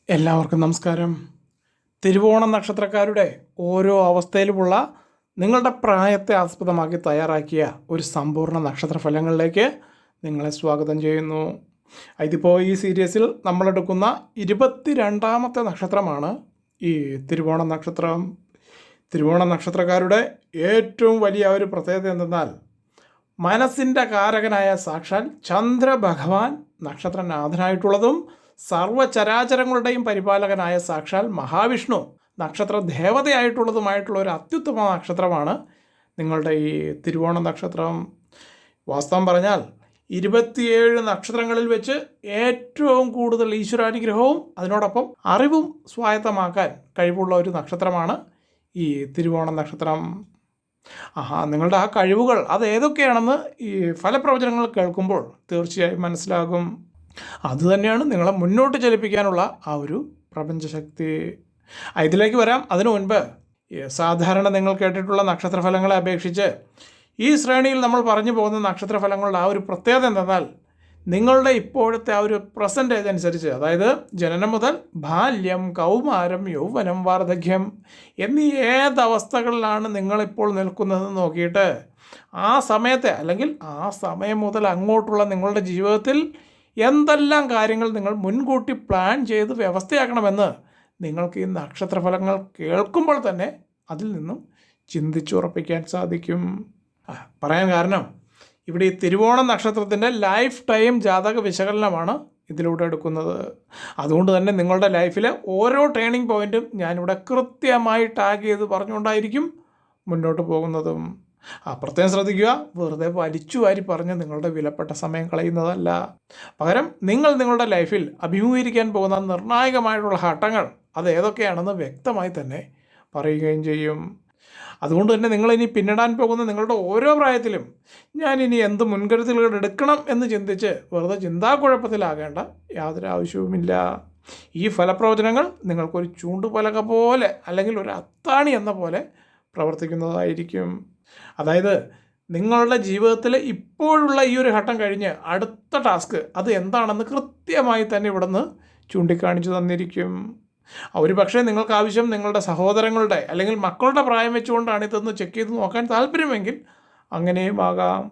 എല്ലാവർക്കും നമസ്കാരം. തിരുവോണം നക്ഷത്രക്കാരുടെ ഓരോ അവസ്ഥയിലുമുള്ള നിങ്ങളുടെ പ്രായത്തെ ആസ്പദമാക്കി തയ്യാറാക്കിയ ഒരു സമ്പൂർണ്ണ നക്ഷത്ര ഫലങ്ങളിലേക്ക് നിങ്ങളെ സ്വാഗതം ചെയ്യുന്നു. ഇതിപ്പോൾ ഈ സീരീസിൽ നമ്മളെടുക്കുന്ന 22ാമത്തെ നക്ഷത്രമാണ് ഈ തിരുവോണം നക്ഷത്രം. തിരുവോണം നക്ഷത്രക്കാരുടെ ഏറ്റവും വലിയ ഒരു പ്രത്യേകത എന്തെന്നാൽ, മനസ്സിൻ്റെ കാരകനായ സാക്ഷാൽ ചന്ദ്രഭഗവാൻ നക്ഷത്രനാഥനായിട്ടുള്ളതും സർവ്വചരാചരങ്ങളുടെയും പരിപാലകനായ സാക്ഷാൽ മഹാവിഷ്ണു നക്ഷത്ര ദേവതയായിട്ടുള്ളതുമായിട്ടുള്ള ഒരു അത്യുത്തമ നക്ഷത്രമാണ് നിങ്ങളുടെ ഈ തിരുവോണ നക്ഷത്രം. വാസ്തവം പറഞ്ഞാൽ 27 നക്ഷത്രങ്ങളിൽ വെച്ച് ഏറ്റവും കൂടുതൽ ഈശ്വരാനുഗ്രഹവും അതിനോടൊപ്പം അറിവും സ്വായത്തമാക്കാൻ കഴിവുള്ള ഒരു നക്ഷത്രമാണ് ഈ തിരുവോണ നക്ഷത്രം. നിങ്ങളുടെ ആ കഴിവുകൾ അത് ഏതൊക്കെയാണെന്ന് ഈ ഫലപ്രവചനങ്ങൾ കേൾക്കുമ്പോൾ തീർച്ചയായും മനസ്സിലാകും. അതുതന്നെയാണ് നിങ്ങളെ മുന്നോട്ട് ചലിപ്പിക്കാനുള്ള ആ ഒരു പ്രപഞ്ചശക്തി. ഇതിലേക്ക് വരാം. അതിനു മുൻപ് സാധാരണ നിങ്ങൾ കേട്ടിട്ടുള്ള നക്ഷത്രഫലങ്ങളെ അപേക്ഷിച്ച് ഈ ശ്രേണിയിൽ നമ്മൾ പറഞ്ഞു പോകുന്ന നക്ഷത്രഫലങ്ങളുടെ ആ ഒരു പ്രത്യേകത എന്തെന്നാൽ, നിങ്ങളുടെ ഇപ്പോഴത്തെ ആ ഒരു പ്രസൻറ്റേജ് അനുസരിച്ച്, അതായത് ജനനം മുതൽ ബാല്യം, കൗമാരം, യൗവനം, വാർദ്ധക്യം എന്നീ ഏതവസ്ഥകളിലാണ് നിങ്ങളിപ്പോൾ നിൽക്കുന്നതെന്ന് നോക്കിയിട്ട് ആ സമയത്തെ അല്ലെങ്കിൽ ആ സമയം മുതൽ അങ്ങോട്ടുള്ള നിങ്ങളുടെ ജീവിതത്തിൽ എന്തെല്ലാം കാര്യങ്ങൾ നിങ്ങൾ മുൻകൂട്ടി പ്ലാൻ ചെയ്ത് വ്യവസ്ഥയാക്കണമെന്ന് നിങ്ങൾക്ക് ഈ നക്ഷത്രഫലങ്ങൾ കേൾക്കുമ്പോൾ തന്നെ അതിൽ നിന്നും ചിന്തിച്ചുറപ്പിക്കാൻ സാധിക്കും. പറയാൻ കാരണം, ഇവിടെ ഈ തിരുവോണം നക്ഷത്രത്തിൻ്റെ ലൈഫ് ടൈം ജാതക വിശകലനമാണ് ഇതിലൂടെ എടുക്കുന്നത്. അതുകൊണ്ട് തന്നെ നിങ്ങളുടെ ലൈഫിലെ ഓരോ ടേണിംഗ് പോയിൻറ്റും ഞാനിവിടെ കൃത്യമായി ടാഗ് ചെയ്ത് പറഞ്ഞുകൊണ്ടായിരിക്കും മുന്നോട്ട് പോകുന്നതും. പ്രത്യേകം ശ്രദ്ധിക്കുക, വെറുതെ വലിച്ചു വാരി പറഞ്ഞ് നിങ്ങളുടെ വിലപ്പെട്ട സമയം കളയുന്നതല്ല. പകരം നിങ്ങൾ നിങ്ങളുടെ ലൈഫിൽ അഭിമുഖീകരിക്കാൻ പോകുന്ന നിർണായകമായിട്ടുള്ള ഘട്ടങ്ങൾ അത് ഏതൊക്കെയാണെന്ന് വ്യക്തമായി തന്നെ പറയുകയും ചെയ്യും. അതുകൊണ്ട് തന്നെ നിങ്ങളിനി പിന്നിടാൻ പോകുന്ന നിങ്ങളുടെ ഓരോ പ്രായത്തിലും ഞാനിനി എന്ത് മുൻകരുതലുകൾ എടുക്കണം എന്ന് ചിന്തിച്ച് വെറുതെ ചിന്താക്കുഴപ്പത്തിലാകേണ്ട യാതൊരു ആവശ്യവുമില്ല. ഈ ഫലപ്രവചനങ്ങൾ നിങ്ങൾക്കൊരു ചൂണ്ടുപലക പോലെ അല്ലെങ്കിൽ ഒരു അത്താണി എന്ന പോലെ പ്രവർത്തിക്കുന്നതായിരിക്കും. അതായത് നിങ്ങളുടെ ജീവിതത്തിൽ ഇപ്പോഴുള്ള ഈ ഒരു ഘട്ടം കഴിഞ്ഞ് അടുത്ത ടാസ്ക് അത് എന്താണെന്ന് കൃത്യമായി തന്നെ ഇവിടെ നിന്ന് ചൂണ്ടിക്കാണിച്ചു തന്നിരിക്കും. ഒരു പക്ഷേ നിങ്ങൾക്ക് ആവശ്യം നിങ്ങളുടെ സഹോദരങ്ങളുടെ അല്ലെങ്കിൽ മക്കളുടെ പ്രായം വെച്ചുകൊണ്ടാണ് ഇതൊന്ന് ചെക്ക് ചെയ്ത് നോക്കാൻ താല്പര്യമെങ്കിൽ അങ്ങനെയും ആകാം.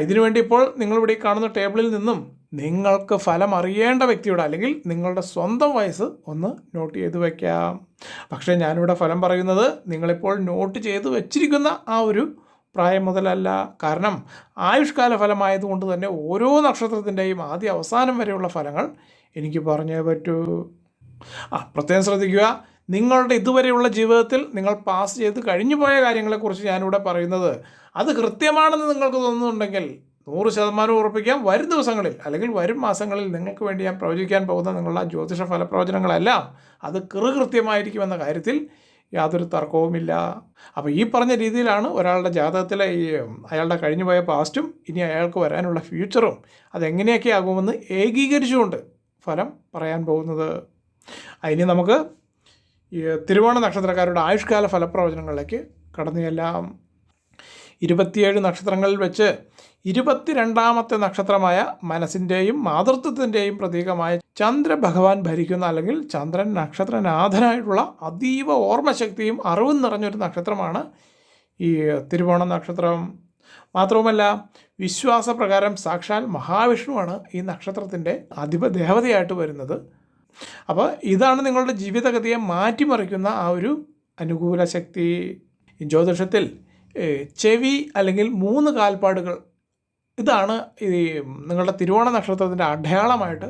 ഇതിനുവേണ്ടി ഇപ്പോൾ നിങ്ങളിവിടെ കാണുന്ന ടേബിളിൽ നിന്നും നിങ്ങൾക്ക് ഫലം അറിയേണ്ട വ്യക്തിയുടെ അല്ലെങ്കിൽ നിങ്ങളുടെ സ്വന്തം വയസ്സ് ഒന്ന് നോട്ട് ചെയ്ത് വയ്ക്കാം. പക്ഷേ ഞാനിവിടെ ഫലം പറയുന്നത് നിങ്ങളിപ്പോൾ നോട്ട് ചെയ്ത് വച്ചിരിക്കുന്ന ആ ഒരു പ്രായം മുതലല്ല. കാരണം ആയുഷ്കാല ഫലമായതുകൊണ്ട് തന്നെ ഓരോ നക്ഷത്രത്തിൻ്റെയും ആദ്യ അവസാനം വരെയുള്ള ഫലങ്ങൾ എനിക്ക് പറഞ്ഞേ പറ്റൂ. പ്രത്യേകം ശ്രദ്ധിക്കുക, നിങ്ങളുടെ ഇതുവരെയുള്ള ജീവിതത്തിൽ നിങ്ങൾ പാസ് ചെയ്ത് കഴിഞ്ഞു പോയ കാര്യങ്ങളെക്കുറിച്ച് ഞാനിവിടെ പറയുന്നത് അത് കൃത്യമാണെന്ന് നിങ്ങൾക്ക് തോന്നുന്നുണ്ടെങ്കിൽ 100% ഉറപ്പിക്കാം, വരും ദിവസങ്ങളിൽ അല്ലെങ്കിൽ വരും മാസങ്ങളിൽ നിങ്ങൾക്ക് വേണ്ടി ഞാൻ പ്രവചിക്കാൻ പോകുന്ന നിങ്ങളുടെ ജ്യോതിഷ ഫലപ്രവചനങ്ങളെല്ലാം അത് കൃത്യമായിരിക്കുമെന്ന കാര്യത്തിൽ യാതൊരു തർക്കവുമില്ല. അപ്പോൾ ഈ പറഞ്ഞ രീതിയിലാണ് ഒരാളുടെ ജാതകത്തിലെ അയാളുടെ കഴിഞ്ഞുപോയ പാസ്റ്റും ഇനി അയാൾക്ക് വരാനുള്ള ഫ്യൂച്ചറും അതെങ്ങനെയൊക്കെ ആകുമെന്ന് ഏകീകരിച്ചുകൊണ്ട് ഫലം പറയാൻ പോകുന്നത്. ഇനി നമുക്ക് ഈ തിരുവോണ നക്ഷത്രക്കാരുടെ ആയുഷ്കാല ഫലപ്രവചനങ്ങളിലേക്ക് കടന്നു ചെല്ലാം. 27 നക്ഷത്രങ്ങളിൽ വെച്ച് 22ാമത്തെ നക്ഷത്രമായ മനസ്സിൻ്റെയും മാതൃത്വത്തിൻ്റെയും പ്രതീകമായ ചന്ദ്രഭഗവാൻ ഭരിക്കുന്ന അല്ലെങ്കിൽ ചന്ദ്രൻ നക്ഷത്രനാഥനായിട്ടുള്ള അതീവ ഓർമ്മശക്തിയും അറിവും നിറഞ്ഞൊരു നക്ഷത്രമാണ് ഈ തിരുവോണ നക്ഷത്രം. മാത്രവുമല്ല, വിശ്വാസപ്രകാരം സാക്ഷാൽ മഹാവിഷ്ണുവാണ് ഈ നക്ഷത്രത്തിൻ്റെ അധിപദേവതയായിട്ട് വരുന്നത്. അപ്പോൾ ഇതാണ് നിങ്ങളുടെ ജീവിതഗതിയെ മാറ്റിമറിക്കുന്ന ആ ഒരു അനുകൂല ശക്തി. ജ്യോതിഷത്തിൽ ചെവി അല്ലെങ്കിൽ 3 കാൽപ്പാടുകൾ ഇതാണ് ഈ നിങ്ങളുടെ തിരുവോണ നക്ഷത്രത്തിൻ്റെ അടയാളമായിട്ട്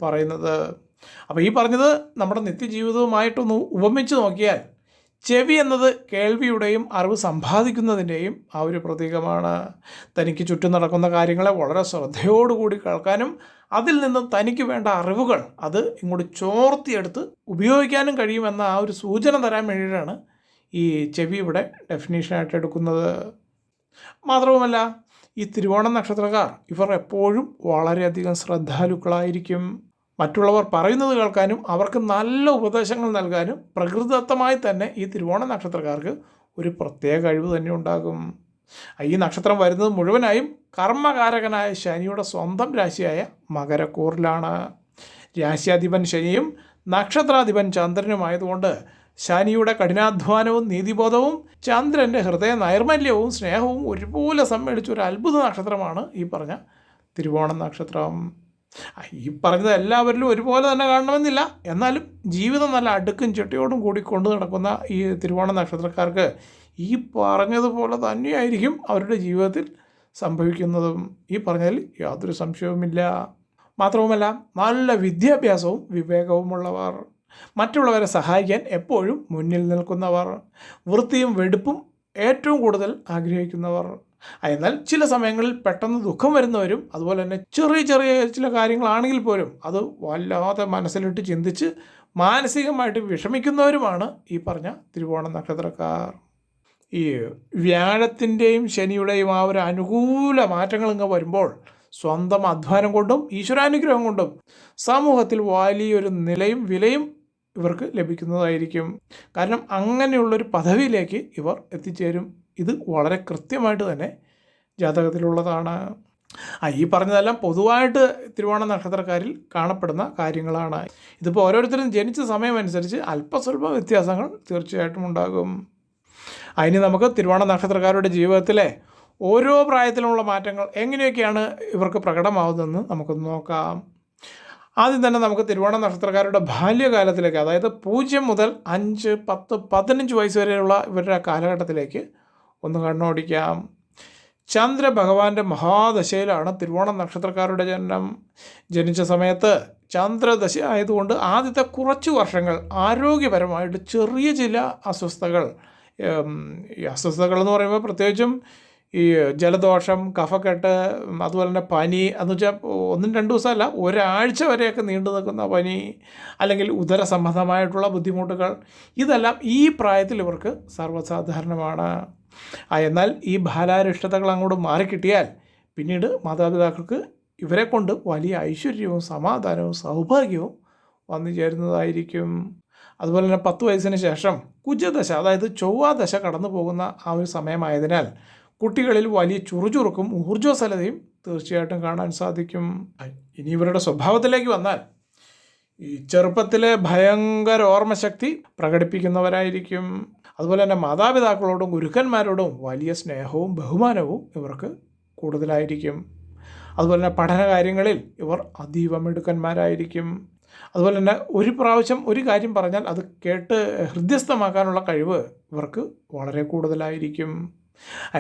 പറയുന്നത്. അപ്പോൾ ഈ പറഞ്ഞത് നമ്മുടെ നിത്യജീവിതവുമായിട്ടൊന്ന് ഉപമിച്ച് നോക്കിയാൽ ചെവി എന്നത് കേൾവിയുടെയും അറിവ് സമ്പാദിക്കുന്നതിൻ്റെയും ആ ഒരു പ്രതീകമാണ്. തനിക്ക് ചുറ്റും നടക്കുന്ന കാര്യങ്ങളെ വളരെ ശ്രദ്ധയോടുകൂടി കേൾക്കാനും അതിൽ നിന്ന് തനിക്ക് വേണ്ട അറിവുകൾ അത് ഇങ്ങോട്ട് ചോർത്തിയെടുത്ത് ഉപയോഗിക്കാനും കഴിയുമെന്ന ആ ഒരു സൂചന തരാൻ വേണ്ടിയിട്ടാണ് ഈ ചെവി ഇവിടെ ഡെഫിനേഷനായിട്ട് എടുക്കുന്നത്. മാത്രവുമല്ല, ഈ തിരുവോണ നക്ഷത്രക്കാർ ഇവർ എപ്പോഴും വളരെയധികം ശ്രദ്ധാലുക്കളായിരിക്കും. മറ്റുള്ളവർ പറയുന്നത് കേൾക്കാനും അവർക്ക് നല്ല ഉപദേശങ്ങൾ നൽകാനും പ്രകൃതിദത്തമായി തന്നെ ഈ തിരുവോണ നക്ഷത്രക്കാർക്ക് ഒരു പ്രത്യേക കഴിവ് തന്നെ ഉണ്ടാകും. ഈ നക്ഷത്രം വരുന്നത് മുഴുവനായും കർമ്മകാരകനായ ശനിയുടെ സ്വന്തം രാശിയായ മകരക്കൂറിലാണ്. രാശ്യാധിപൻ ശനിയും നക്ഷത്രാധിപൻ ചന്ദ്രനുമായതുകൊണ്ട് ശനിയുടെ കഠിനാധ്വാനവും നീതിബോധവും ചന്ദ്രൻ്റെ ഹൃദയ നൈർമല്യവും സ്നേഹവും ഒരുപോലെ സമ്മേളിച്ച ഒരു അത്ഭുത നക്ഷത്രമാണ് ഈ പറഞ്ഞ തിരുവോണം നക്ഷത്രം. ഈ പറഞ്ഞത് എല്ലാവരിലും ഒരുപോലെ തന്നെ കാണണമെന്നില്ല, എന്നാലും ജീവിതം നല്ല അടുക്കും ചിട്ടയോടും കൂടി കൊണ്ടു നടക്കുന്ന ഈ തിരുവോണ നക്ഷത്രക്കാർക്ക് ഈ പറഞ്ഞതുപോലെ തന്നെയായിരിക്കും അവരുടെ ജീവിതത്തിൽ സംഭവിക്കുന്നതും. ഈ പറഞ്ഞതിൽ യാതൊരു സംശയവുമില്ല. മാത്രവുമല്ല, നല്ല വിദ്യാഭ്യാസവും വിവേകവുമുള്ളവർ, മറ്റുള്ളവരെ സഹായിക്കാൻ എപ്പോഴും മുന്നിൽ നിൽക്കുന്നവർ, വൃത്തിയും വെടുപ്പും ഏറ്റവും കൂടുതൽ ആഗ്രഹിക്കുന്നവർ. എന്നാൽ ചില സമയങ്ങളിൽ പെട്ടെന്ന് ദുഃഖം വരുന്നവരും, അതുപോലെ തന്നെ ചെറിയ ചെറിയ ചില കാര്യങ്ങളാണെങ്കിൽ പോലും അത് വല്ലാതെ മനസ്സിലിട്ട് ചിന്തിച്ച് മാനസികമായിട്ട് വിഷമിക്കുന്നവരുമാണ് ഈ പറഞ്ഞ തിരുവോണ നക്ഷത്രക്കാർ. ഈ വ്യാഴത്തിൻ്റെയും ശനിയുടെയും ആ ഒരു അനുകൂല മാറ്റങ്ങൾ ഇങ്ങ് വരുമ്പോൾ സ്വന്തം അധ്വാനം കൊണ്ടും ഈശ്വരാനുഗ്രഹം കൊണ്ടും സമൂഹത്തിൽ വലിയൊരു നിലയും വിലയും ഇവർക്ക് ലഭിക്കുന്നതായിരിക്കും. കാരണം അങ്ങനെയുള്ളൊരു പദവിയിലേക്ക് ഇവർ എത്തിച്ചേരും. ഇത് വളരെ കൃത്യമായിട്ട് തന്നെ ജാതകത്തിലുള്ളതാണ്. ഈ പറഞ്ഞതെല്ലാം പൊതുവായിട്ട് തിരുവോണ നക്ഷത്രക്കാരിൽ കാണപ്പെടുന്ന കാര്യങ്ങളാണ്. ഇതിപ്പോൾ ഓരോരുത്തരും ജനിച്ച സമയമനുസരിച്ച് അല്പസ്വല്പ വ്യത്യാസങ്ങൾ തീർച്ചയായിട്ടും ഉണ്ടാകും. അതിന് നമുക്ക് തിരുവോണ നക്ഷത്രക്കാരുടെ ജീവിതത്തിലെ ഓരോ പ്രായത്തിലുമുള്ള മാറ്റങ്ങൾ എങ്ങനെയൊക്കെയാണ് ഇവർക്ക് പ്രകടമാവുന്നതെന്ന് നമുക്കൊന്ന് നോക്കാം. ആദ്യം തന്നെ നമുക്ക് തിരുവോണ നക്ഷത്രക്കാരുടെ ബാല്യകാലത്തിലേക്ക്, അതായത് 0 മുതൽ 5, 10, 15 വയസ്സ് വരെയുള്ള ഇവരുടെ കാലഘട്ടത്തിലേക്ക് ഒന്ന് കണ്ണോടിക്കാം. ചന്ദ്രഭഗവാന്റെ മഹാദശയിലാണ് തിരുവോണ നക്ഷത്രക്കാരുടെ ജനനം. ജനിച്ച സമയത്ത് ചന്ദ്രദശ ആയതുകൊണ്ട് ആദ്യത്തെ കുറച്ച് വർഷങ്ങൾ ആരോഗ്യപരമായിട്ട് ചെറിയ ചില അസ്വസ്ഥതകൾ, ഈ അസ്വസ്ഥതകൾ എന്ന് പറയുമ്പോൾ പ്രത്യേകിച്ചും ഈ ജലദോഷം, കഫക്കെട്ട്, അതുപോലെ തന്നെ പനി, എന്ന് വെച്ചാൽ 1-2 ദിവസമല്ല, ഒരാഴ്ച വരെയൊക്കെ നീണ്ടു നിൽക്കുന്ന പനി, അല്ലെങ്കിൽ ഉദര സംബന്ധമായിട്ടുള്ള ബുദ്ധിമുട്ടുകൾ, ഇതെല്ലാം ഈ പ്രായത്തിൽ ഇവർക്ക് സർവ്വസാധാരണമാണ്. എന്നാൽ ഈ ബാലാരിഷ്ടതകൾ അങ്ങോട്ട് മാറിക്കിട്ടിയാൽ പിന്നീട് മാതാപിതാക്കൾക്ക് ഇവരെ കൊണ്ട് വലിയ ഐശ്വര്യവും സമാധാനവും സൗഭാഗ്യവും വന്നു ചേരുന്നതായിരിക്കും. അതുപോലെ തന്നെ 10 വയസ്സിന് ശേഷം കുജദശ, അതായത് ചൊവ്വാദശ കടന്നു പോകുന്ന ആ ഒരു സമയമായതിനാൽ കുട്ടികളിൽ വലിയ ചുറുചുറുക്കും ഊർജ്ജസ്വലതയും തീർച്ചയായിട്ടും കാണാൻ സാധിക്കും. ഇനി ഇവരുടെ സ്വഭാവത്തിലേക്ക് വന്നാൽ ഈ ചെറുപ്പത്തിലെ ഭയങ്കര ഓർമ്മശക്തി പ്രകടിപ്പിക്കുന്നവരായിരിക്കും. അതുപോലെ തന്നെ മാതാപിതാക്കളോടും ഗുരുക്കന്മാരോടും വലിയ സ്നേഹവും ബഹുമാനവും ഇവർക്ക് കൂടുതലായിരിക്കും. അതുപോലെ തന്നെ പഠന കാര്യങ്ങളിൽ ഇവർ അതീവ മിടുക്കന്മാരായിരിക്കും. അതുപോലെ തന്നെ ഒരു പ്രാവശ്യം ഒരു കാര്യം പറഞ്ഞാൽ അത് കേട്ട് ഹൃദ്യസ്ഥമാക്കാനുള്ള കഴിവ് ഇവർക്ക് വളരെ കൂടുതലായിരിക്കും.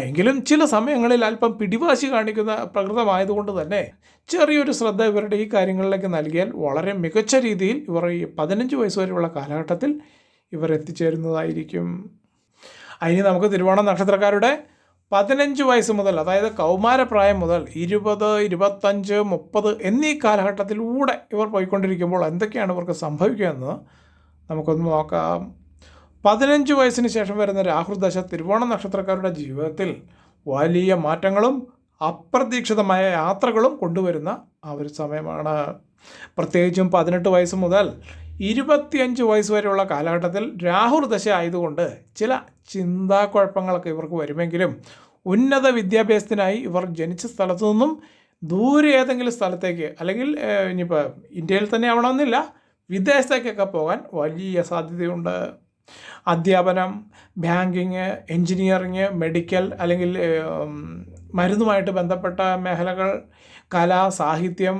എങ്കിലും ചില സമയങ്ങളിൽ അല്പം പിടിവാശി കാണിക്കുന്ന പ്രകൃതമായതുകൊണ്ട് തന്നെ ചെറിയൊരു ശ്രദ്ധ ഇവരുടെ ഈ കാര്യങ്ങളിലേക്ക് നൽകിയാൽ വളരെ മികച്ച രീതിയിൽ ഇവർ ഈ 15 വയസ്സ് വരെയുള്ള കാലഘട്ടത്തിൽ ഇവർ എത്തിച്ചേരുന്നതായിരിക്കും. അതിന് നമുക്ക് തിരുവോണ നക്ഷത്രക്കാരുടെ 15 വയസ്സ് മുതൽ, അതായത് കൗമാരപ്രായം മുതൽ 20, 25, 30 എന്നീ കാലഘട്ടത്തിലൂടെ ഇവർ പോയിക്കൊണ്ടിരിക്കുമ്പോൾ എന്തൊക്കെയാണ് ഇവർക്ക് സംഭവിക്കുകയെന്ന് നമുക്കൊന്ന് നോക്കാം. 15 വയസ്സിന് ശേഷം വരുന്ന രാഹുർദശ തിരുവോണ നക്ഷത്രക്കാരുടെ ജീവിതത്തിൽ വലിയ മാറ്റങ്ങളും അപ്രതീക്ഷിതമായ യാത്രകളും കൊണ്ടുവരുന്ന ആ ഒരു സമയമാണ്. പ്രത്യേകിച്ചും 18 വയസ്സ് മുതൽ 25 വയസ്സ് വരെയുള്ള കാലഘട്ടത്തിൽ രാഹുർദശ ആയതുകൊണ്ട് ചില ചിന്താക്കുഴപ്പങ്ങളൊക്കെ ഇവർക്ക് വരുമെങ്കിലും ഉന്നത വിദ്യാഭ്യാസത്തിനായി ഇവർ ജനിച്ച സ്ഥലത്തു നിന്നും ദൂരെ ഏതെങ്കിലും സ്ഥലത്തേക്ക്, അല്ലെങ്കിൽ ഇനിയിപ്പോൾ ഇന്ത്യയിൽ തന്നെ ആവണമെന്നില്ല, വിദേശത്തേക്കൊക്കെ പോകാൻ വലിയ സാധ്യതയുണ്ട്. അധ്യാപനം, ബാങ്കിങ്, എൻജിനീയറിങ്, മെഡിക്കൽ, അല്ലെങ്കിൽ മരുന്നുമായിട്ട് ബന്ധപ്പെട്ട മേഖലകൾ, കല, സാഹിത്യം,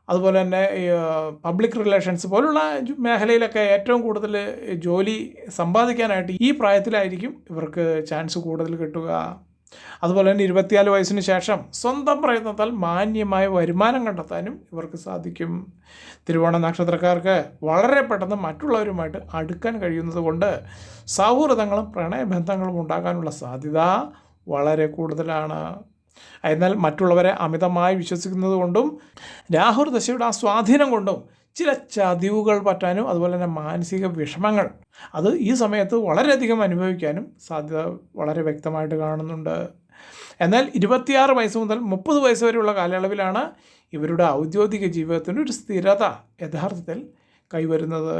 അതുപോലെ തന്നെ പബ്ലിക് റിലേഷൻസ് പോലുള്ള മേഖലയിലൊക്കെ ഏറ്റവും കൂടുതൽ ജോലി സമ്പാദിക്കാനായിട്ട് ഈ പ്രായത്തിലായിരിക്കും ഇവർക്ക് ചാൻസ് കൂടുതൽ കിട്ടുക. അതുപോലെ തന്നെ 24 വയസ്സിന് ശേഷം സ്വന്തം പ്രയത്നത്താൽ മാന്യമായ വരുമാനം കണ്ടെത്താനും ഇവർക്ക് സാധിക്കും. തിരുവോണ നക്ഷത്രക്കാർക്ക് വളരെ പെട്ടെന്ന് മറ്റുള്ളവരുമായിട്ട് അടുക്കാൻ കഴിയുന്നത് കൊണ്ട് സൗഹൃദങ്ങളും പ്രണയബന്ധങ്ങളും ഉണ്ടാകാനുള്ള സാധ്യത വളരെ കൂടുതലാണ്. എന്നാൽ മറ്റുള്ളവരെ അമിതമായി വിശ്വസിക്കുന്നത് കൊണ്ടും രാഹുർദശയുടെ ആ സ്വാധീനം കൊണ്ടും ചില ചതിവുകൾ പറ്റാനും, അതുപോലെ തന്നെ മാനസിക വിഷമങ്ങൾ അത് ഈ സമയത്ത് വളരെയധികം അനുഭവിക്കാനും സാധ്യത വളരെ വ്യക്തമായിട്ട് കാണുന്നുണ്ട്. എന്നാൽ 26 വയസ്സ് മുതൽ 30 വയസ്സ് വരെയുള്ള കാലയളവിലാണ് ഇവരുടെ ഔദ്യോഗിക ജീവിതത്തിൻ്റെ ഒരു സ്ഥിരത യഥാർത്ഥത്തിൽ കൈവരുന്നത്.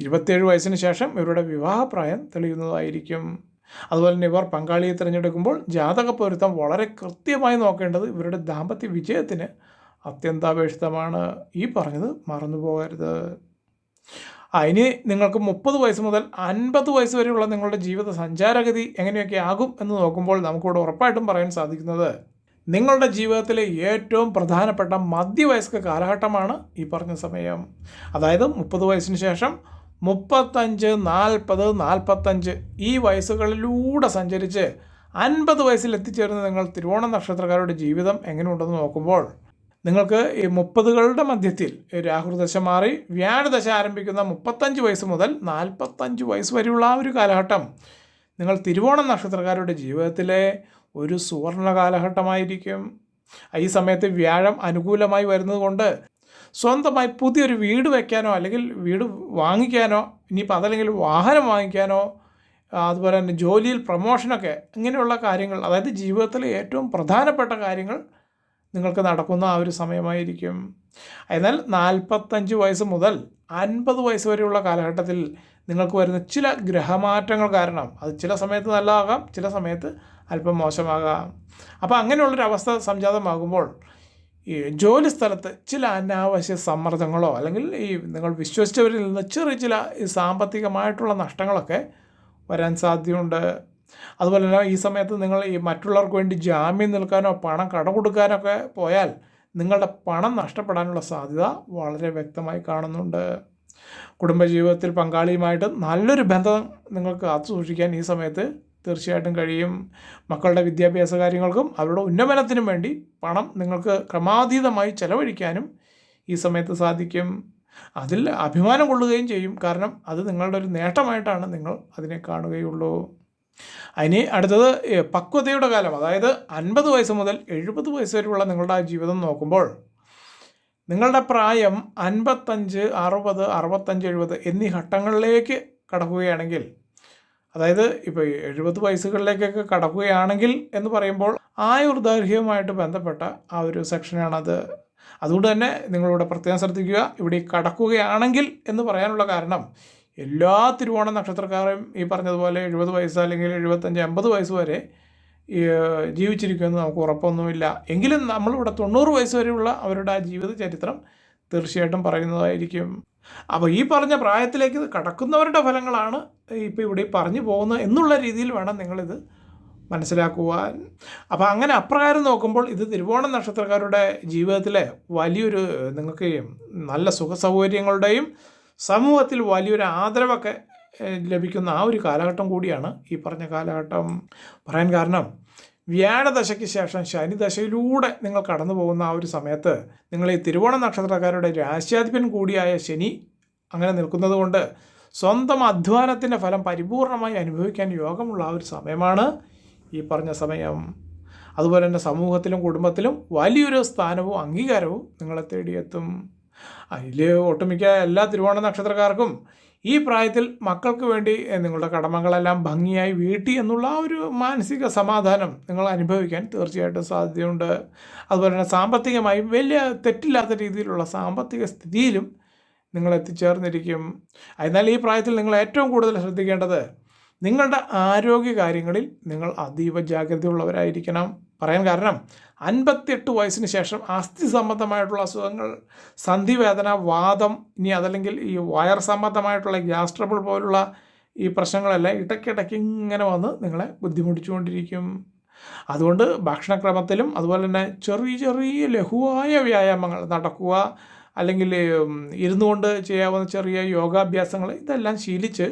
27 വയസ്സിന് ശേഷം ഇവരുടെ വിവാഹപ്രായം തെളിയുന്നതായിരിക്കും. അതുപോലെ തന്നെ ഇവർ പങ്കാളിയെ തിരഞ്ഞെടുക്കുമ്പോൾ ജാതക പൊരുത്തം വളരെ കൃത്യമായി നോക്കേണ്ടത് ഇവരുടെ ദാമ്പത്യ വിജയത്തിന് അത്യന്താപേക്ഷിതമാണ്. ഈ പറഞ്ഞത് മറന്നു പോകരുത്. ഇനി നിങ്ങൾക്ക് 30 വയസ്സ് മുതൽ 50 വയസ്സ് വരെയുള്ള നിങ്ങളുടെ ജീവിത സഞ്ചാരഗതി എങ്ങനെയൊക്കെ ആകും എന്ന് നോക്കുമ്പോൾ നമുക്കിവിടെ ഉറപ്പായിട്ടും പറയാൻ സാധിക്കുന്നത്, നിങ്ങളുടെ ജീവിതത്തിലെ ഏറ്റവും പ്രധാനപ്പെട്ട മധ്യവയസ്ക കാലഘട്ടമാണ് ഈ പറഞ്ഞ സമയം. അതായത് 30 വയസ്സിന് ശേഷം 35, 40, 45 ഈ വയസ്സുകളിലൂടെ സഞ്ചരിച്ച് 50 വയസ്സിൽ എത്തിച്ചേർന്ന് നിങ്ങൾ തിരുവോണ നക്ഷത്രക്കാരുടെ ജീവിതം എങ്ങനെയുണ്ടെന്ന് നോക്കുമ്പോൾ, നിങ്ങൾക്ക് ഈ 30കളുടെ മധ്യത്തിൽ രാഹുദശ മാറി വ്യാഴദശ ആരംഭിക്കുന്ന 35 വയസ്സ് മുതൽ 45 വയസ്സ് വരെയുള്ള ആ ഒരു കാലഘട്ടം നിങ്ങൾ തിരുവോണ നക്ഷത്രക്കാരുടെ ജീവിതത്തിലെ ഒരു സുവർണ കാലഘട്ടമായിരിക്കും. ഈ സമയത്ത് വ്യാഴം അനുകൂലമായി വരുന്നത് കൊണ്ട് സ്വന്തമായി പുതിയൊരു വീട് വയ്ക്കാനോ അല്ലെങ്കിൽ വീട് വാങ്ങിക്കാനോ, ഇനിയിപ്പോൾ അതല്ലെങ്കിൽ വാഹനം വാങ്ങിക്കാനോ, അതുപോലെ തന്നെ ജോലിയിൽ പ്രമോഷനൊക്കെ, ഇങ്ങനെയുള്ള കാര്യങ്ങൾ, അതായത് ജീവിതത്തിലെ ഏറ്റവും പ്രധാനപ്പെട്ട കാര്യങ്ങൾ നിങ്ങൾക്ക് നടക്കുന്ന ആ ഒരു സമയമായിരിക്കും. എന്നാൽ 45 വയസ്സ് മുതൽ 50 വയസ്സ് വരെയുള്ള കാലഘട്ടത്തിൽ നിങ്ങൾക്ക് വരുന്ന ചില ഗ്രഹമാറ്റങ്ങൾ കാരണം അത് ചില സമയത്ത് നല്ലതാകാം, ചില സമയത്ത് അല്പം മോശമാകാം. അപ്പോൾ അങ്ങനെയുള്ളൊരവസ്ഥ സംജാതമാകുമ്പോൾ ഈ ജോലി സ്ഥലത്ത് ചില അനാവശ്യ സമ്മർദ്ദങ്ങളോ അല്ലെങ്കിൽ ഈ നിങ്ങൾ വിശ്വസിച്ചവരിൽ നിന്ന് ചില സാമ്പത്തികമായിട്ടുള്ള നഷ്ടങ്ങളൊക്കെ വരാൻ സാധ്യതയുണ്ട്. അതുപോലെ തന്നെ ഈ സമയത്ത് നിങ്ങൾ ഈ മറ്റുള്ളവർക്ക് വേണ്ടി ജാമ്യം നിൽക്കാനോ പണം കടം കൊടുക്കാനൊക്കെ പോയാൽ നിങ്ങളുടെ പണം നഷ്ടപ്പെടാനുള്ള സാധ്യത വളരെ വ്യക്തമായി കാണുന്നുണ്ട്. കുടുംബജീവിതത്തിൽ പങ്കാളിയുമായിട്ട് നല്ലൊരു ബന്ധം നിങ്ങൾക്ക് കാത്തു സൂക്ഷിക്കാൻ ഈ സമയത്ത് തീർച്ചയായിട്ടും കഴിയും. മക്കളുടെ വിദ്യാഭ്യാസ കാര്യങ്ങൾക്കും അവരുടെ ഉന്നമനത്തിനും വേണ്ടി പണം നിങ്ങൾക്ക് ക്രമാതീതമായി ചെലവഴിക്കാനും ഈ സമയത്ത് സാധിക്കും. അതിൽ അഭിമാനം കൊള്ളുകയും ചെയ്യും. കാരണം അത് നിങ്ങളുടെ ഒരു നേട്ടമായിട്ടാണ് നിങ്ങൾ അതിനെ കാണുകയുള്ളൂ. അതിന് അടുത്തത് പക്വതയുടെ കാലം, അതായത് 50 വയസ്സ് മുതൽ 70 വയസ്സ് വരെയുള്ള നിങ്ങളുടെ ആ ജീവിതം നോക്കുമ്പോൾ നിങ്ങളുടെ പ്രായം 55, 60, 65, 70 എന്നീ ഘട്ടങ്ങളിലേക്ക് കടക്കുകയാണെങ്കിൽ, അതായത് ഇപ്പോൾ 70 വയസ്സുകളിലേക്കൊക്കെ കടക്കുകയാണെങ്കിൽ എന്ന് പറയുമ്പോൾ ആയുർദൈർഘ്യവുമായിട്ട് ബന്ധപ്പെട്ട ആ ഒരു സെക്ഷനാണത്. അതുകൊണ്ട് തന്നെ നിങ്ങളിവിടെ പ്രത്യേകം ശ്രദ്ധിക്കുക. ഇവിടെ കടക്കുകയാണെങ്കിൽ എന്ന് പറയാനുള്ള കാരണം, എല്ലാ തിരുവോണ നക്ഷത്രക്കാരും ഈ പറഞ്ഞതുപോലെ 70 വയസ്സ് അല്ലെങ്കിൽ 75, 50 വയസ്സ് വരെ ജീവിച്ചിരിക്കുമെന്ന് നമുക്ക് ഉറപ്പൊന്നുമില്ല. എങ്കിലും നമ്മളിവിടെ 90 വയസ്സ് വരെയുള്ള അവരുടെ ആ ജീവിത ചരിത്രം തീർച്ചയായിട്ടും പറയുന്നതായിരിക്കും. അപ്പോൾ ഈ പറഞ്ഞ പ്രായത്തിലേക്ക് കടക്കുന്നവരുടെ ഫലങ്ങളാണ് ഇപ്പോൾ ഇവിടെ പറഞ്ഞു പോകുന്നത് എന്നുള്ള രീതിയിൽ വേണം നിങ്ങളിത് മനസ്സിലാക്കുവാൻ. അപ്പോൾ അങ്ങനെ അപ്രകാരം നോക്കുമ്പോൾ ഇത് തിരുവോണ നക്ഷത്രക്കാരുടെ ജീവിതത്തിലെ വലിയൊരു, നിങ്ങൾക്ക് നല്ല സുഖസൗകര്യങ്ങളുടെയും സമൂഹത്തിൽ വലിയൊരു ആദരവൊക്കെ ലഭിക്കുന്ന ആ ഒരു കാലഘട്ടം കൂടിയാണ് ഈ പറഞ്ഞ കാലഘട്ടം. പറയാൻ കാരണം, വ്യാഴദശയ്ക്ക് ശേഷം ശനിദശയിലൂടെ നിങ്ങൾ കടന്നു പോകുന്ന ആ ഒരു സമയത്ത് നിങ്ങൾ ഈ തിരുവോണ നക്ഷത്രക്കാരുടെ രാശ്യാധിപൻ കൂടിയായ ശനി അങ്ങനെ നിൽക്കുന്നത് കൊണ്ട് സ്വന്തം അധ്വാനത്തിൻ്റെ ഫലം പരിപൂർണമായി അനുഭവിക്കാൻ യോഗമുള്ള ആ ഒരു സമയമാണ് ഈ പറഞ്ഞ സമയം. അതുപോലെ തന്നെ സമൂഹത്തിലും കുടുംബത്തിലും വലിയൊരു സ്ഥാനവും അംഗീകാരവും നിങ്ങളെ തേടിയെത്തും. അതിൽ ഒട്ടുമിക്ക എല്ലാ തിരുവോണ നക്ഷത്രക്കാർക്കും ഈ പ്രായത്തിൽ മക്കൾക്ക് വേണ്ടി നിങ്ങളുടെ കടമകളെല്ലാം ഭംഗിയായി വീട്ടി എന്നുള്ള ആ ഒരു മാനസിക സമാധാനം നിങ്ങൾ അനുഭവിക്കാൻ തീർച്ചയായിട്ടും സാധ്യതയുണ്ട്. അതുപോലെ തന്നെ സാമ്പത്തികമായി വലിയ തെറ്റില്ലാത്ത രീതിയിലുള്ള സാമ്പത്തിക സ്ഥിതിയിലും നിങ്ങൾ എത്തിച്ചേർന്നിരിക്കും. എന്നാൽ ഈ പ്രായത്തിൽ നിങ്ങൾ ഏറ്റവും കൂടുതൽ ശ്രദ്ധിക്കേണ്ടത് നിങ്ങളുടെ ആരോഗ്യ കാര്യങ്ങളിൽ നിങ്ങൾ അതീവ ജാഗ്രതയുള്ളവരായിരിക്കണം. പറയാൻ കാരണം, 58 വയസ്സിന് ശേഷം അസ്ഥി സംബന്ധമായിട്ടുള്ള അസുഖങ്ങൾ, സന്ധിവേദന, വാദം, ഇനി അതല്ലെങ്കിൽ ഈ വയർ സംബന്ധമായിട്ടുള്ള ഗ്യാസ് ട്രബിൾ പോലുള്ള ഈ പ്രശ്നങ്ങളെല്ലാം ഇടയ്ക്കിടയ്ക്ക് ഇങ്ങനെ വന്ന് നിങ്ങളെ ബുദ്ധിമുട്ടിച്ചുകൊണ്ടിരിക്കും. അതുകൊണ്ട് ഭക്ഷണക്രമത്തിലും അതുപോലെ തന്നെ ചെറിയ ലഘുവായ വ്യായാമങ്ങൾ, നടക്കുക അല്ലെങ്കിൽ ഇരുന്നുകൊണ്ട് ചെയ്യാവുന്ന ചെറിയ യോഗാഭ്യാസങ്ങൾ, ഇതെല്ലാം ശീലിച്ച്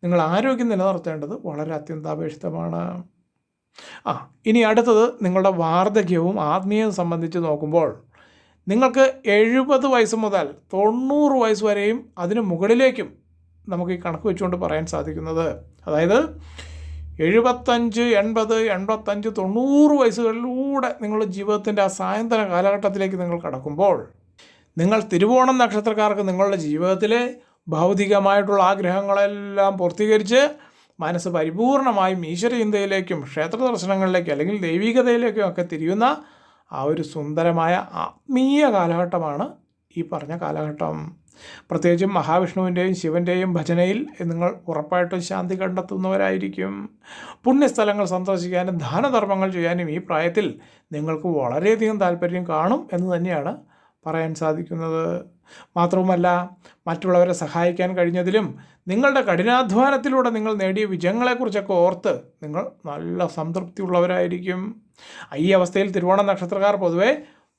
നിങ്ങൾ ആരോഗ്യം നിലനിർത്തേണ്ടത് വളരെ അത്യന്താപേക്ഷിതമാണ്. ഇനി അടുത്തത് നിങ്ങളുടെ വാർദ്ധക്യവും ആത്മീയവും സംബന്ധിച്ച് നോക്കുമ്പോൾ നിങ്ങൾക്ക് 70 വയസ്സ് മുതൽ 90 വയസ്സ് വരെയും അതിന് മുകളിലേക്കും നമുക്ക് ഈ കണക്ക് വെച്ചുകൊണ്ട് പറയാൻ സാധിക്കുന്നത്, അതായത് 75, 80, 85, 90 വയസ്സുകളിലൂടെ നിങ്ങളുടെ ജീവിതത്തിൻ്റെ ആ സായന്തന കാലഘട്ടത്തിലേക്ക് നിങ്ങൾ കടക്കുമ്പോൾ നിങ്ങൾ തിരുവോണം നക്ഷത്രക്കാർക്ക് നിങ്ങളുടെ ജീവിതത്തിലെ ഭൗതികമായിട്ടുള്ള ആഗ്രഹങ്ങളെല്ലാം പൂർത്തീകരിച്ച് മനസ്സ് പരിപൂർണമായും ഈശ്വരചിന്തയിലേക്കും ക്ഷേത്ര ദർശനങ്ങളിലേക്കും അല്ലെങ്കിൽ ദൈവികതയിലേക്കും ഒക്കെ തിരിയുന്ന ആ ഒരു സുന്ദരമായ ആത്മീയ കാലഘട്ടമാണ് ഈ പറഞ്ഞ കാലഘട്ടം. പ്രത്യേകിച്ചും മഹാവിഷ്ണുവിൻ്റെയും ശിവൻ്റെയും ഭജനയിൽ നിങ്ങൾ ഉറപ്പായിട്ടും ശാന്തി കണ്ടെത്തുന്നവരായിരിക്കും. പുണ്യസ്ഥലങ്ങൾ സന്ദർശിക്കാനും ദാനധർമ്മങ്ങൾ ചെയ്യാനും ഈ പ്രായത്തിൽ നിങ്ങൾക്ക് വളരെയധികം താല്പര്യം കാണും എന്ന് തന്നെയാണ് പറയാൻ സാധിക്കുന്നത്. മാത്രവുമല്ല, മറ്റുള്ളവരെ സഹായിക്കാൻ കഴിഞ്ഞതിലും നിങ്ങളുടെ കഠിനാധ്വാനത്തിലൂടെ നിങ്ങൾ നേടിയ വിജയങ്ങളെക്കുറിച്ചൊക്കെ ഓർത്ത് നിങ്ങൾ നല്ല സംതൃപ്തിയുള്ളവരായിരിക്കും. ഈ അവസ്ഥയിൽ തിരുവോണ നക്ഷത്രക്കാർ പൊതുവെ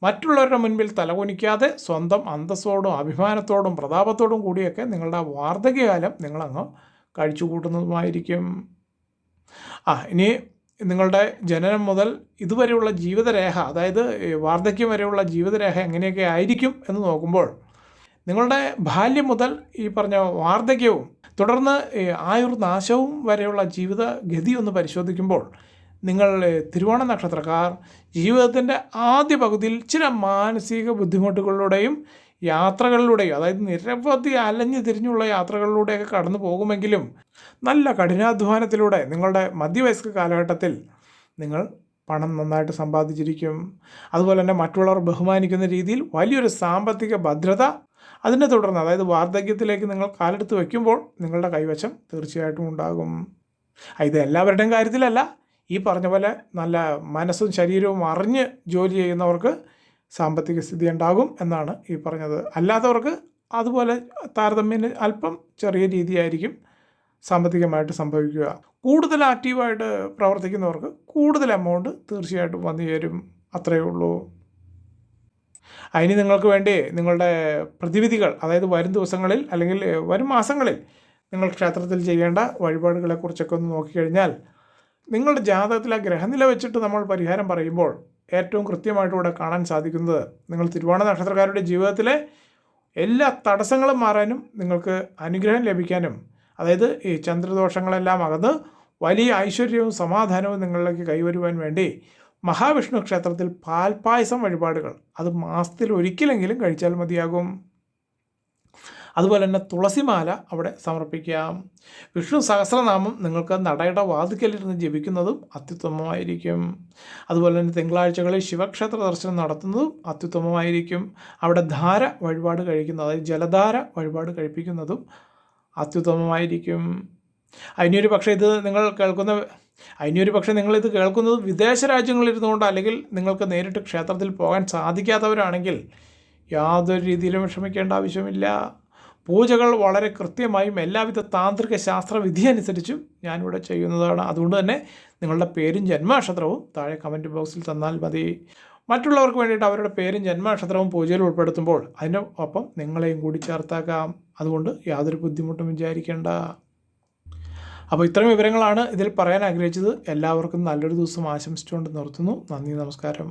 മറ്റുള്ളവരുടെ മുൻപിൽ തലകുനിക്കാതെ സ്വന്തം അന്തസ്സോടും അഭിമാനത്തോടും പ്രതാപത്തോടും കൂടിയൊക്കെ നിങ്ങളുടെ വാർദ്ധക്യകാലം നിങ്ങളങ്ങ് കഴിച്ചു കൂട്ടുന്നതുമായിരിക്കും. ഇനി നിങ്ങളുടെ ജനനം മുതൽ ഇതുവരെയുള്ള ജീവിതരേഖ, അതായത് വാർദ്ധക്യം വരെയുള്ള ജീവിതരേഖ എങ്ങനെയൊക്കെ ആയിരിക്കും എന്ന് നോക്കുമ്പോൾ, നിങ്ങളുടെ ബാല്യം മുതൽ ഈ പറഞ്ഞ വാർദ്ധക്യവും തുടർന്ന് ആയുർനാശവും വരെയുള്ള ജീവിതഗതി ഒന്ന് പരിശോധിക്കുമ്പോൾ നിങ്ങൾ തിരുവോണ നക്ഷത്രക്കാർ ജീവിതത്തിൻ്റെ ആദ്യ പകുതിയിൽ ചില മാനസിക ബുദ്ധിമുട്ടുകളിലൂടെയും യാത്രകളിലൂടെയും, അതായത് നിരവധി അലഞ്ഞു തിരിഞ്ഞുള്ള യാത്രകളിലൂടെയൊക്കെ കടന്നു പോകുമെങ്കിലും നല്ല കഠിനാധ്വാനത്തിലൂടെ നിങ്ങളുടെ മധ്യവയസ്ക കാലഘട്ടത്തിൽ നിങ്ങൾ പണം നന്നായിട്ട് സമ്പാദിച്ചിരിക്കും. അതുപോലെ തന്നെ മറ്റുള്ളവർ ബഹുമാനിക്കുന്ന രീതിയിൽ വലിയൊരു സാമ്പത്തിക ഭദ്രത അതിനെ തുടർന്ന്, അതായത് വാർദ്ധക്യത്തിലേക്ക് നിങ്ങൾ കാലെടുത്ത് വയ്ക്കുമ്പോൾ നിങ്ങളുടെ കൈവശം തീർച്ചയായിട്ടും ഉണ്ടാകും. ഇത് എല്ലാവരുടെയും കാര്യത്തിലല്ല. ഈ പറഞ്ഞ പോലെ നല്ല മനസ്സും ശരീരവും അറിഞ്ഞ് ജോലി ചെയ്യുന്നവർക്ക് സാമ്പത്തിക സ്ഥിതി ഉണ്ടാകും എന്നാണ് ഈ പറഞ്ഞത്. അല്ലാത്തവർക്ക് അതുപോലെ താരതമ്യേന അല്പം ചെറിയ രീതിയായിരിക്കും സാമ്പത്തികമായിട്ട് സംഭവിക്കുക. കൂടുതൽ ആക്റ്റീവായിട്ട് പ്രവർത്തിക്കുന്നവർക്ക് കൂടുതൽ എമൗണ്ട് തീർച്ചയായിട്ടും വന്നു ചേരും. അത്രയേ ഉള്ളൂ. അതിന് നിങ്ങൾക്ക് വേണ്ടി നിങ്ങളുടെ പ്രതിവിധികൾ, അതായത് വരും ദിവസങ്ങളിൽ അല്ലെങ്കിൽ വരും മാസങ്ങളിൽ നിങ്ങൾ ക്ഷേത്രത്തിൽ ചെയ്യേണ്ട വഴിപാടുകളെക്കുറിച്ചൊക്കെ ഒന്ന് നോക്കിക്കഴിഞ്ഞാൽ നിങ്ങളുടെ ജാതകത്തിലെ ഗ്രഹനില വെച്ചിട്ട് നമ്മൾ പരിഹാരം പറയുമ്പോൾ ഏറ്റവും കൃത്യമായിട്ട് ഇവിടെ കാണാൻ സാധിക്കുന്നത്, നിങ്ങൾ തിരുവോണ നക്ഷത്രക്കാരുടെ ജീവിതത്തിലെ എല്ലാ തടസ്സങ്ങളും മാറാനും നിങ്ങൾക്ക് അനുഗ്രഹം ലഭിക്കാനും, അതായത് ഈ ചന്ദ്രദോഷങ്ങളെല്ലാം അകന്ന് വലിയ ഐശ്വര്യവും സമാധാനവും നിങ്ങളിലേക്ക് കൈവരുവാൻ വേണ്ടി മഹാവിഷ്ണു ക്ഷേത്രത്തിൽ പാൽപ്പായസം വഴിപാടുകൾ അത് മാസത്തിൽ ഒരിക്കലെങ്കിലും കഴിച്ചാൽ മതിയാകും. അതുപോലെ തന്നെ തുളസിമാല അവിടെ സമർപ്പിക്കാം. വിഷ്ണു സഹസ്രനാമം നിങ്ങൾക്ക് നടയുടെ വാതിക്കലിരുന്ന് ജപിക്കുന്നതും അത്യുത്തമമായിരിക്കും. അതുപോലെ തന്നെ തിങ്കളാഴ്ചകളിൽ ശിവക്ഷേത്ര ദർശനം നടത്തുന്നതും അത്യുത്തമമായിരിക്കും. അവിടെ ധാര വഴിപാട് കഴിക്കുന്നത്, അതായത് ജലധാര വഴിപാട് കഴിപ്പിക്കുന്നതും അത്യുത്തമമായിരിക്കും. അതിനൊരു പക്ഷേ നിങ്ങളിത് കേൾക്കുന്നത് വിദേശ രാജ്യങ്ങളിലിരുന്നുകൊണ്ട്, അല്ലെങ്കിൽ നിങ്ങൾക്ക് നേരിട്ട് ക്ഷേത്രത്തിൽ പോകാൻ സാധിക്കാത്തവരാണെങ്കിൽ യാതൊരു രീതിയിലും വിഷമിക്കേണ്ട ആവശ്യമില്ല. പൂജകൾ വളരെ കൃത്യമായും എല്ലാവിധ താന്ത്രിക ശാസ്ത്രവിധി അനുസരിച്ചും ഞാനിവിടെ ചെയ്യുന്നതാണ്. അതുകൊണ്ട് തന്നെ നിങ്ങളുടെ പേരും ജന്മനക്ഷത്രവും താഴെ കമൻറ്റ് ബോക്സിൽ തന്നാൽ മതി. മറ്റുള്ളവർക്ക് വേണ്ടിയിട്ട് അവരുടെ പേരും ജന്മനക്ഷത്രവും പൂജയിൽ ഉൾപ്പെടുത്തുമ്പോൾ അതിൻ്റെ ഒപ്പം നിങ്ങളെയും കൂടി ചേർത്താക്കാം. അതുകൊണ്ട് യാതൊരു ബുദ്ധിമുട്ടും വിചാരിക്കേണ്ട. അപ്പോൾ ഇത്രയും വിവരങ്ങളാണ് ഇതിൽ പറയാൻ ആഗ്രഹിച്ചത്. എല്ലാവർക്കും നല്ലൊരു ദിവസം ആശംസിച്ചുകൊണ്ട് നിർത്തുന്നു. നന്ദി, നമസ്കാരം.